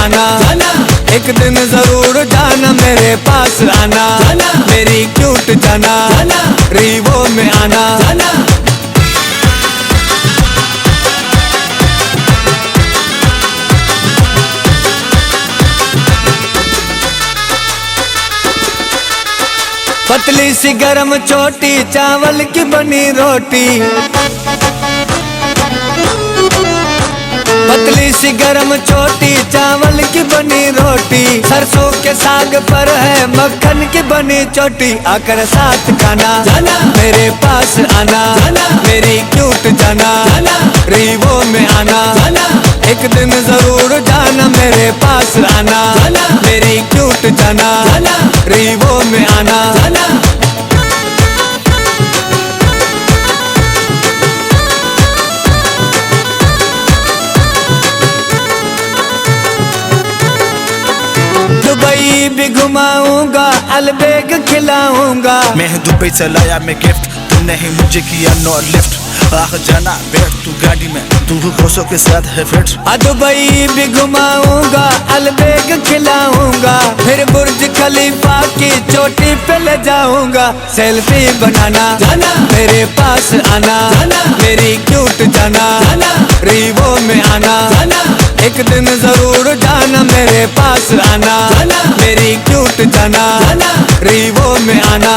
आना, एक दिन जरूर जाना मेरे पास आना, मेरी क्यूट जाना, रीवो में आना। पतली सी गरम चोटी, चावल की बनी रोटी, पतली सी गरम चोटी, चावल की बनी रोटी, सरसों के साग पर है मक्खन की बनी चोटी। आकर साथ खाना, मेरे पास आना, मेरी क्यूट जाना, रीवो में आना, एक दिन जरूर जाना मेरे पास आना, मेरी क्यूट जाना, रीवो में आना। दुबई भी घुमाऊंगा, अलबेग खिलाऊंगा। मैं दुबई चलाया मैं गिफ्ट, तुमने ही मुझे किया नो लिफ्ट। आख जाना बैठ तू गाड़ी में, तू दोस्तों के साथ है फिट। दुबई भी घुमाऊंगा, अलबेग खिलाऊंगा, फिर बुर्ज खलीफा की चोटी पे ले जाऊंगा। सेल्फी बनाना, मेरे पास आना, मेरी क्यूट जाना, रीवो में आना, एक दिन जरूर जाना मेरे पास आना, मेरी क्यूट जाना, रीवो में आना।